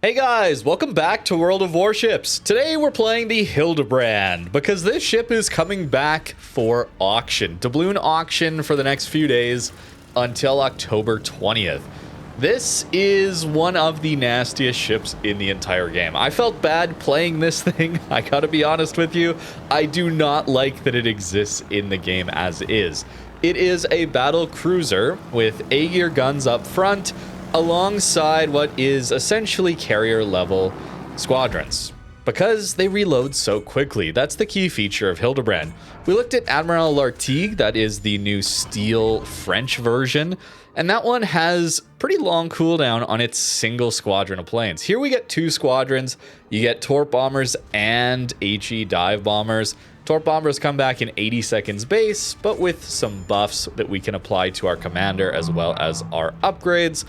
Hey guys, welcome back to World of Warships. Today we're playing the Hildebrand because this ship is coming back for auction. Doubloon auction for the next few days until October 20th. This is one of the nastiest ships in the entire game. I felt bad playing this thing, I gotta be honest with you. I do not like that it exists in the game as is. It is a battle cruiser with Agir guns up front, alongside what is essentially carrier level squadrons, because they reload so quickly. That's the key feature of Hildebrand. We looked at Amiral Lartigue, that is the new steel French version, and that one has pretty long cooldown on its single squadron of planes. Here we get two squadrons. You get torp bombers and HE dive bombers. Torp bombers come back in 80 seconds base, but with some buffs that we can apply to our commander as well as our upgrades.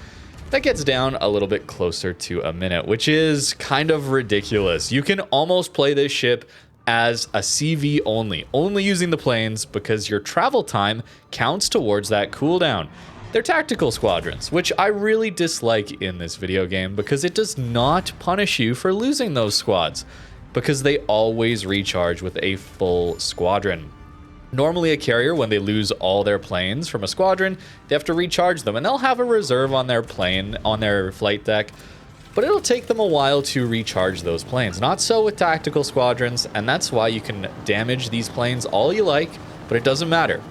That gets down a little bit closer to a minute, which is kind of ridiculous. You can almost play this ship as a CV only using the planes because your travel time counts towards that cooldown. They're tactical squadrons, which I really dislike in this video game because it does not punish you for losing those squads, because they always recharge with a full squadron. Normally a carrier, when they lose all their planes from a squadron, they have to recharge them, and they'll have a reserve on their plane, on their flight deck, but it'll take them a while to recharge those planes. Not so with tactical squadrons, and that's why you can damage these planes all you like, but it doesn't matter.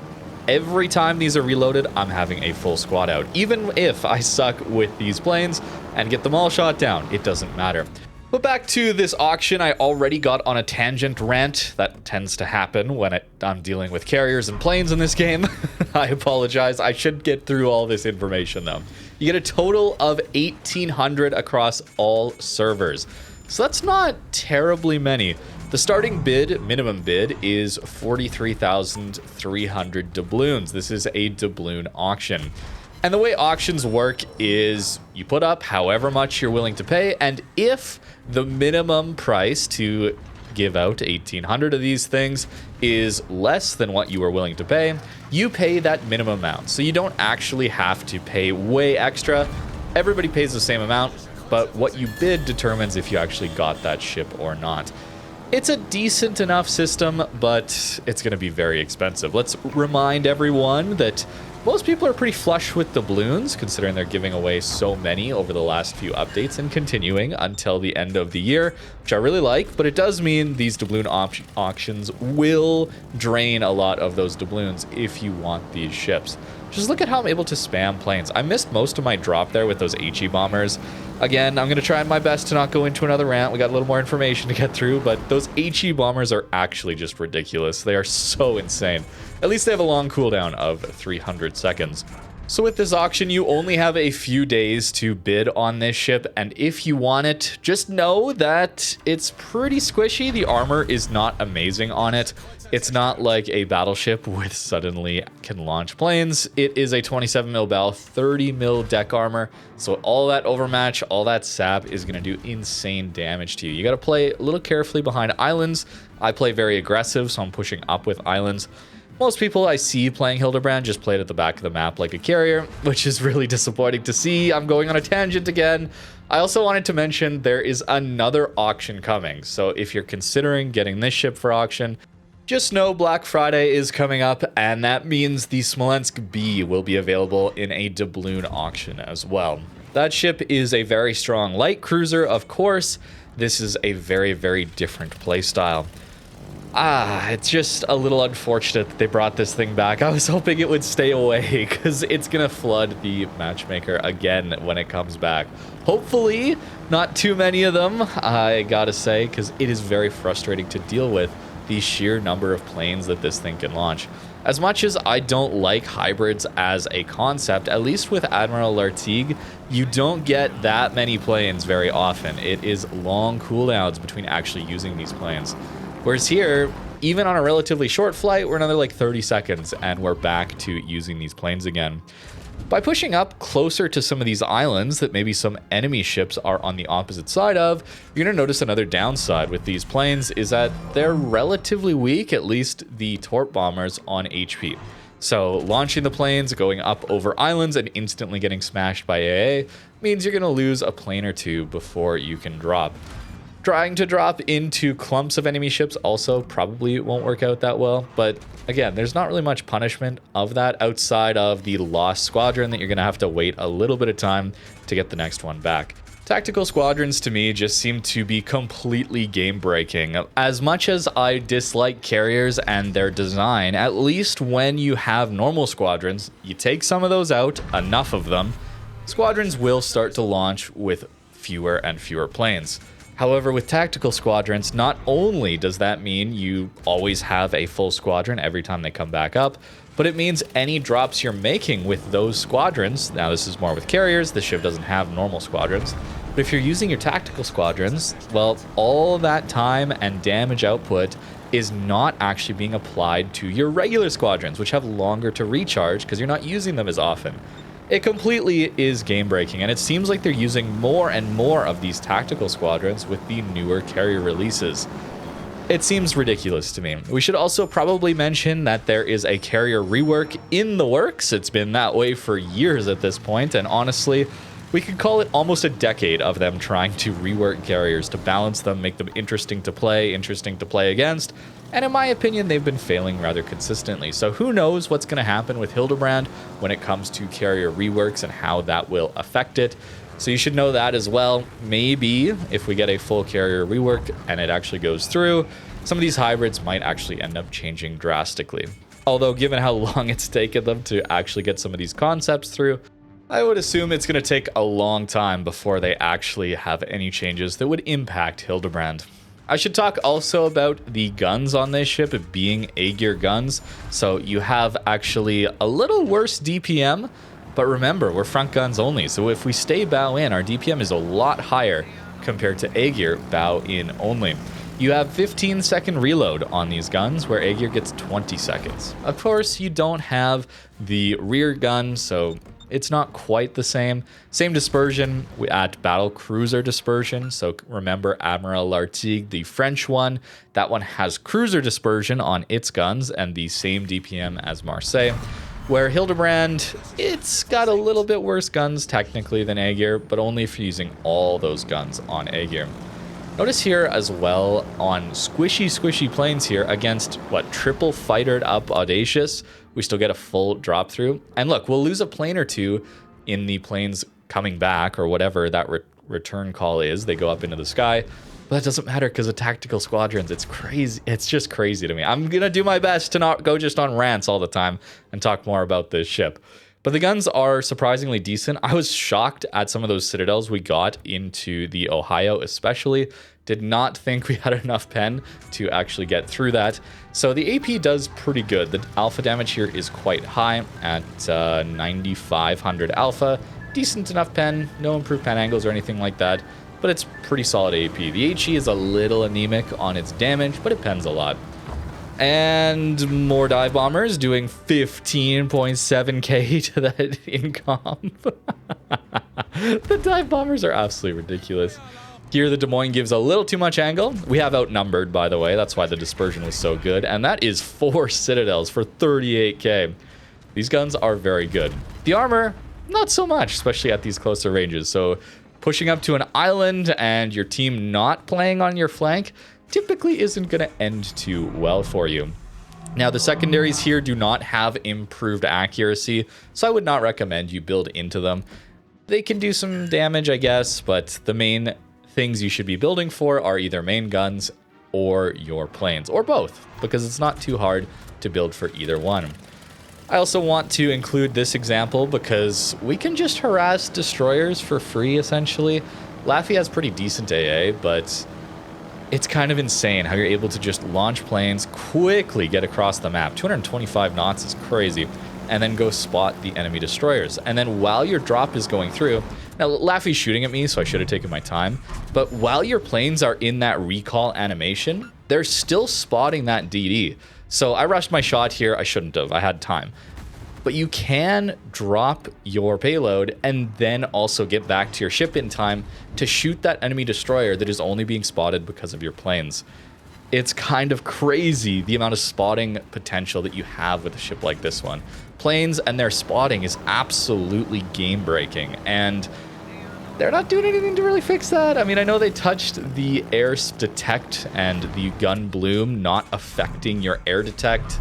Every time these are reloaded, I'm having a full squad out. Even if I suck with these planes and get them all shot down, it doesn't matter. But back to this auction, I already got on a tangent rant. That tends to happen when I'm dealing with carriers and planes in this game. I apologize. I should get through all this information though. You get a total of 1,800 across all servers. So that's not terribly many. The starting bid, minimum bid, is 43,300 doubloons. This is a doubloon auction. And the way auctions work is you put up however much you're willing to pay, and if the minimum price to give out 1,800 of these things is less than what you are willing to pay, you pay that minimum amount. So you don't actually have to pay way extra. Everybody pays the same amount, but what you bid determines if you actually got that ship or not. It's a decent enough system, but it's going to be very expensive. Let's remind everyone that most people are pretty flush with doubloons, considering they're giving away so many over the last few updates and continuing until the end of the year, which I really like, but it does mean these doubloon auctions will drain a lot of those doubloons if you want these ships. Just look at how I'm able to spam planes. I missed most of my drop there with those HE bombers. Again, I'm going to try my best to not go into another rant. We got a little more information to get through, but those HE bombers are actually just ridiculous. They are so insane. At least they have a long cooldown of 300 seconds. So with this auction, you only have a few days to bid on this ship, and if you want it, just know that it's pretty squishy. The armor is not amazing on it. It's not like a battleship with suddenly can launch planes. It is a 27 mil bow, 30 mil deck armor. So all that overmatch, all that sap is going to do insane damage to you. You got to play a little carefully behind islands. I play very aggressive, so I'm pushing up with islands. Most people I see playing Hildebrand just played at the back of the map like a carrier, which is really disappointing to see. I'm going on a tangent again. I also wanted to mention there is another auction coming. So if you're considering getting this ship for auction, just know Black Friday is coming up, and that means the Smolensk B will be available in a doubloon auction as well. That ship is a very strong light cruiser, of course. This is a very, very different playstyle. It's just a little unfortunate that they brought this thing back. I was hoping it would stay away because it's going to flood the matchmaker again when it comes back. Hopefully, not too many of them, I gotta say, because it is very frustrating to deal with the sheer number of planes that this thing can launch. As much as I don't like hybrids as a concept, at least with Admiral Lartigue, you don't get that many planes very often. It is long cooldowns between actually using these planes. Whereas here, even on a relatively short flight, we're another like 30 seconds and we're back to using these planes again. By pushing up closer to some of these islands that maybe some enemy ships are on the opposite side of, you're going to notice another downside with these planes is that they're relatively weak, at least the torp bombers on HP. So launching the planes, going up over islands, and instantly getting smashed by AA means you're going to lose a plane or two before you can drop. Trying to drop into clumps of enemy ships also probably won't work out that well, but again, there's not really much punishment of that outside of the lost squadron that you're going to have to wait a little bit of time to get the next one back. Tactical squadrons to me just seem to be completely game-breaking. As much as I dislike carriers and their design, at least when you have normal squadrons, you take some of those out, enough of them, squadrons will start to launch with fewer and fewer planes. However, with tactical squadrons, not only does that mean you always have a full squadron every time they come back up, but it means any drops you're making with those squadrons, now this is more with carriers, this ship doesn't have normal squadrons, but if you're using your tactical squadrons, well, all that time and damage output is not actually being applied to your regular squadrons, which have longer to recharge because you're not using them as often. It completely is game-breaking, and it seems like they're using more and more of these tactical squadrons with the newer carrier releases. It seems ridiculous to me. We should also probably mention that there is a carrier rework in the works. It's been that way for years at this point, and honestly, we could call it almost a decade of them trying to rework carriers to balance them, make them interesting to play against, and in my opinion, they've been failing rather consistently. So who knows what's going to happen with Hildebrand when it comes to carrier reworks and how that will affect it. So you should know that as well. Maybe if we get a full carrier rework and it actually goes through, some of these hybrids might actually end up changing drastically. Although given how long it's taken them to actually get some of these concepts through, I would assume it's going to take a long time before they actually have any changes that would impact Hildebrand. I should talk also about the guns on this ship being Agir guns. So you have actually a little worse DPM, but remember, we're front guns only. So if we stay bow in, our DPM is a lot higher compared to Agir bow in only. You have 15-second reload on these guns, where Agir gets 20 seconds. Of course, you don't have the rear gun, so it's not quite the same. Same dispersion at battle cruiser dispersion. So remember Amiral Lartigue, the French one. That one has cruiser dispersion on its guns and the same DPM as Marseille. Where Hildebrand, it's got a little bit worse guns technically than Agir, but only if you're using all those guns on Agir. Notice here as well on squishy planes here against triple fightered up Audacious, we still get a full drop through. And look, we'll lose a plane or two in the planes coming back or whatever that return call is. They go up into the sky, but that doesn't matter because of tactical squadrons. It's crazy. It's just crazy to me. I'm going to do my best to not go just on rants all the time and talk more about this ship. But the guns are surprisingly decent. I was shocked at some of those citadels we got into the Ohio especially. Did not think we had enough pen to actually get through that. So the AP does pretty good. The alpha damage here is quite high at 9,500 alpha. Decent enough pen, no improved pen angles or anything like that, but it's pretty solid AP. The HE is a little anemic on its damage, but it pens a lot. And more dive bombers doing 15.7k to that incom. The dive bombers are absolutely ridiculous. Here, the Des Moines gives a little too much angle. We have outnumbered, by the way. That's why the dispersion was so good. And that is 4 citadels for 38k. These guns are very good. The armor, not so much, especially at these closer ranges. So pushing up to an island and your team not playing on your flank typically isn't going to end too well for you. Now, the secondaries here do not have improved accuracy, so I would not recommend you build into them. They can do some damage, I guess, but the main things you should be building for are either main guns or your planes, or both, because it's not too hard to build for either one. I also want to include this example because we can just harass destroyers for free, essentially. Laffy has pretty decent AA, but it's kind of insane how you're able to just launch planes, quickly get across the map. 225 knots is crazy. And then go spot the enemy destroyers. And then while your drop is going through, now Laffy's shooting at me, so I should have taken my time, but while your planes are in that recall animation, they're still spotting that DD. So I rushed my shot here. I shouldn't have. I had time. But you can drop your payload and then also get back to your ship in time to shoot that enemy destroyer that is only being spotted because of your planes. It's kind of crazy the amount of spotting potential that you have with a ship like this one. Planes and their spotting is absolutely game-breaking, and they're not doing anything to really fix that. I mean, I know they touched the air detect and the gun bloom not affecting your air detect,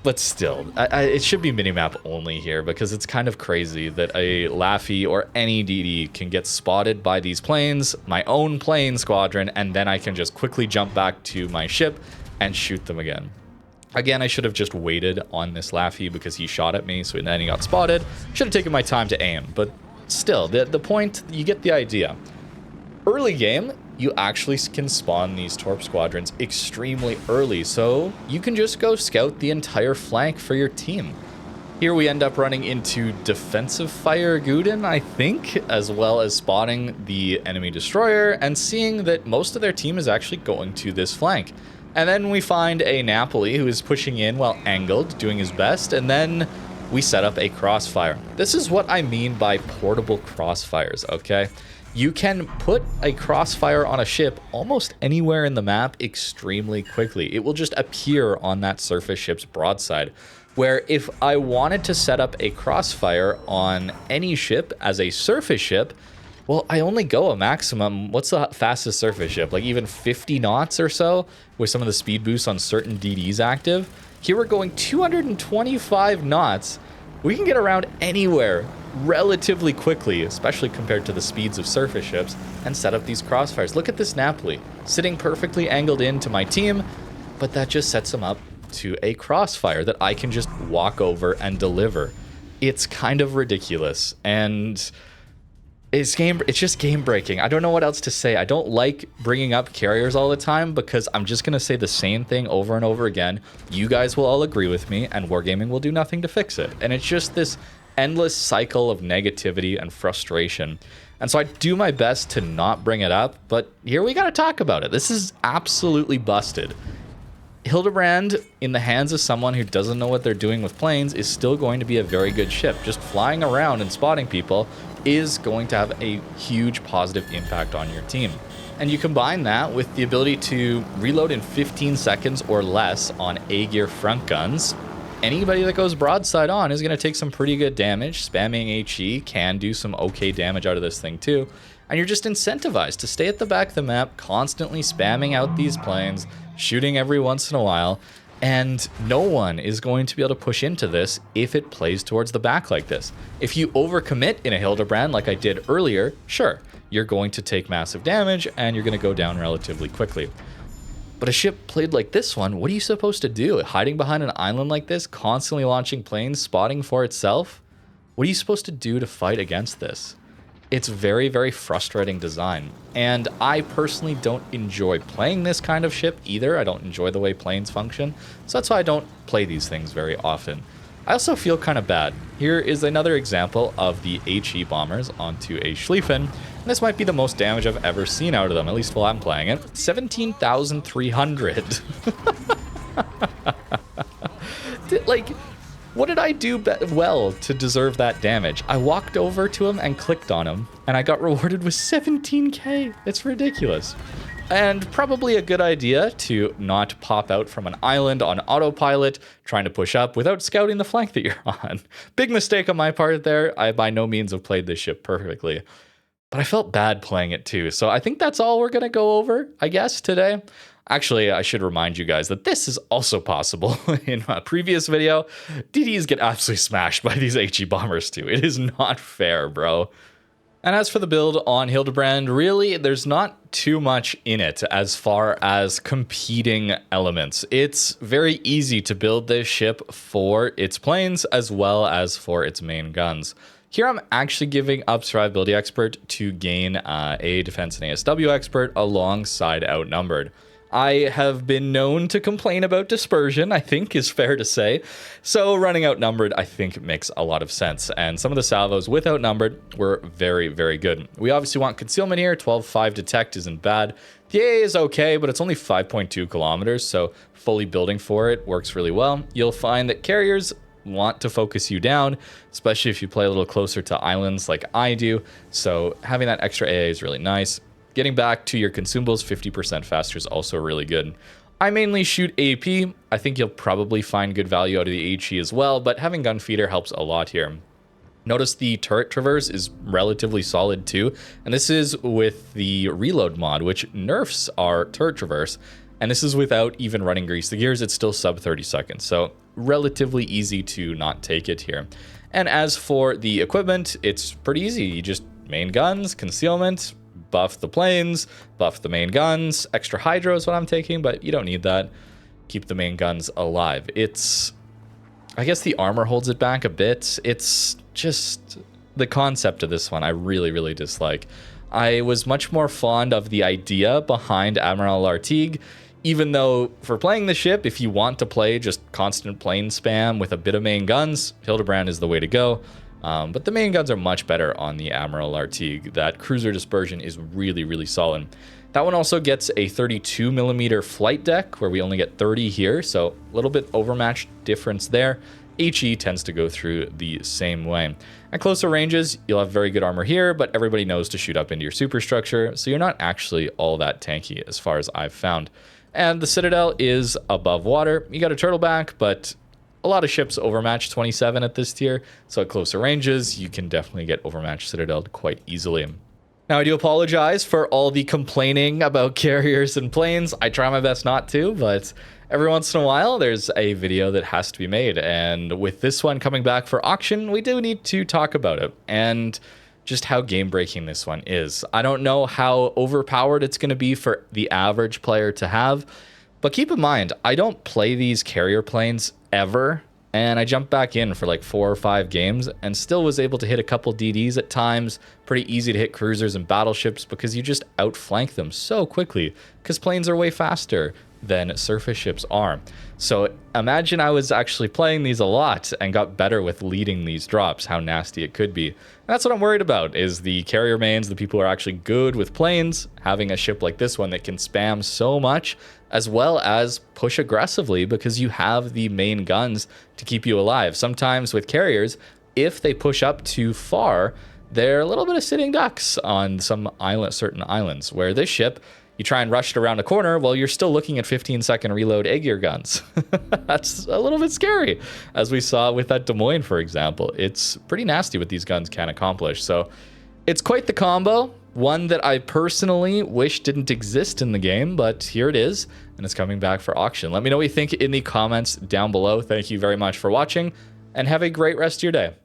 but still, it should be minimap only here, because it's kind of crazy that a Laffy or any DD can get spotted by these planes, my own plane squadron, and then I can just quickly jump back to my ship and shoot them again. Again, I should have just waited on this Laffy because he shot at me, so then he got spotted. Should have taken my time to aim, but still, the point, you get the idea. Early game, you actually can spawn these Torp squadrons extremely early, so you can just go scout the entire flank for your team. Here we end up running into defensive fire Guden, I think, as well as spotting the enemy destroyer and seeing that most of their team is actually going to this flank. And then we find a Napoli who is pushing in while angled, doing his best, and then we set up a crossfire. This is what I mean by portable crossfires, okay? You can put a crossfire on a ship almost anywhere in the map extremely quickly. It will just appear on that surface ship's broadside. Where if I wanted to set up a crossfire on any ship as a surface ship, well, I only go a maximum, what's the fastest surface ship? Like even 50 knots or so with some of the speed boosts on certain DDs active. Here we're going 225 knots. We can get around anywhere relatively quickly, especially compared to the speeds of surface ships, and set up these crossfires. Look at this Napoli, sitting perfectly angled into my team, but that just sets him up to a crossfire that I can just walk over and deliver. It's kind of ridiculous, and it's just game breaking. I don't know what else to say. I don't like bringing up carriers all the time because I'm just going to say the same thing over and over again. You guys will all agree with me, and Wargaming will do nothing to fix it. And it's just this endless cycle of negativity and frustration. And so I do my best to not bring it up, but here we got to talk about it. This is absolutely busted. Hildebrand, in the hands of someone who doesn't know what they're doing with planes, is still going to be a very good ship. Just flying around and spotting people is going to have a huge positive impact on your team. And you combine that with the ability to reload in 15 seconds or less on Agir front guns. Anybody that goes broadside on is going to take some pretty good damage. Spamming HE can do some okay damage out of this thing too. And you're just incentivized to stay at the back of the map, constantly spamming out these planes, shooting every once in a while, and no one is going to be able to push into this if it plays towards the back like this. If you overcommit in a Hildebrand like I did earlier, sure, you're going to take massive damage and you're going to go down relatively quickly. But a ship played like this one, what are you supposed to do? Hiding behind an island like this, constantly launching planes, spotting for itself? What are you supposed to do to fight against this? It's very, very frustrating design. And I personally don't enjoy playing this kind of ship either. I don't enjoy the way planes function. So that's why I don't play these things very often. I also feel kind of bad. Here is another example of the HE bombers onto a Schlieffen. And this might be the most damage I've ever seen out of them, at least while I'm playing it. 17,300. Like, what did I do well to deserve that damage? I walked over to him and clicked on him, and I got rewarded with 17k. It's ridiculous. And probably a good idea to not pop out from an island on autopilot, trying to push up without scouting the flank that you're on. Big mistake on my part there. I by no means have played this ship perfectly. But I felt bad playing it too. So I think that's all we're going to go over, I guess, today. Actually, I should remind you guys that this is also possible. In a previous video, DDs get absolutely smashed by these HE bombers too. It is not fair, bro. And as for the build on Hildebrand, really, there's not too much in it as far as competing elements. It's very easy to build this ship for its planes as well as for its main guns. Here I'm actually giving up Survivability Expert to gain a Defense and ASW Expert alongside Outnumbered. I have been known to complain about dispersion, I think is fair to say. So running Outnumbered, I think, makes a lot of sense. And some of the salvos with Outnumbered were very, very good. We obviously want concealment here. 12.5 detect isn't bad. The AA is okay, but it's only 5.2 kilometers, so fully building for it works really well. You'll find that carriers want to focus you down, especially if you play a little closer to islands like I do. So having that extra AA is really nice. getting back to your consumables 50% faster is also really good. I mainly shoot AP. I think you'll probably find good value out of the HE as well, but having gun feeder helps a lot here. Notice the turret traverse is relatively solid too, and this is with the reload mod, which nerfs our turret traverse, and this is without even running grease the gears. It's still sub 30 seconds, so relatively easy to not take it here. And as for the equipment, it's pretty easy. You just main guns, concealment, buff the planes, buff the main guns. Extra hydro is what I'm taking, but you don't need that. Keep the main guns alive. I guess the armor holds it back a bit. It's just the concept of this one I really, really dislike. I was much more fond of the idea behind Amiral Lartigue, even though for playing the ship, if you want to play just constant plane spam with a bit of main guns, Hildebrand is the way to go. But the main guns are much better on the Amiral Lartigue. That cruiser dispersion is really, really solid. That one also gets a 32mm flight deck, where we only get 30 here, so a little bit overmatched difference there. HE tends to go through the same way. At closer ranges, you'll have very good armor here, but everybody knows to shoot up into your superstructure, so you're not actually all that tanky as far as I've found. And the Citadel is above water. You got a turtleback, but a lot of ships overmatch 27 at this tier, so at closer ranges, you can definitely get overmatched Citadel quite easily. Now, I do apologize for all the complaining about carriers and planes. I try my best not to, but every once in a while, there's a video that has to be made. And with this one coming back for auction, we do need to talk about it and just how game-breaking this one is. I don't know how overpowered it's going to be for the average player to have, but keep in mind, I don't play these carrier planes ever. And I jumped back in for like 4 or 5 games and still was able to hit a couple DDs at times. Pretty easy to hit cruisers and battleships because you just outflank them so quickly because planes are way faster than surface ships are. So imagine I was actually playing these a lot and got better with leading these drops, how nasty it could be. And that's what I'm worried about, is the carrier mains, the people who are actually good with planes, having a ship like this one that can spam so much, as well as push aggressively because you have the main guns to keep you alive. Sometimes with carriers, if they push up too far, they're a little bit of sitting ducks on some certain islands, where this ship, you try and rush it around a corner, well, you're still looking at 15-second reload Agir guns. That's a little bit scary, as we saw with that Des Moines, for example. It's pretty nasty what these guns can accomplish. So it's quite the combo, one that I personally wish didn't exist in the game, but here it is, and it's coming back for auction. Let me know what you think in the comments down below. Thank you very much for watching, and have a great rest of your day.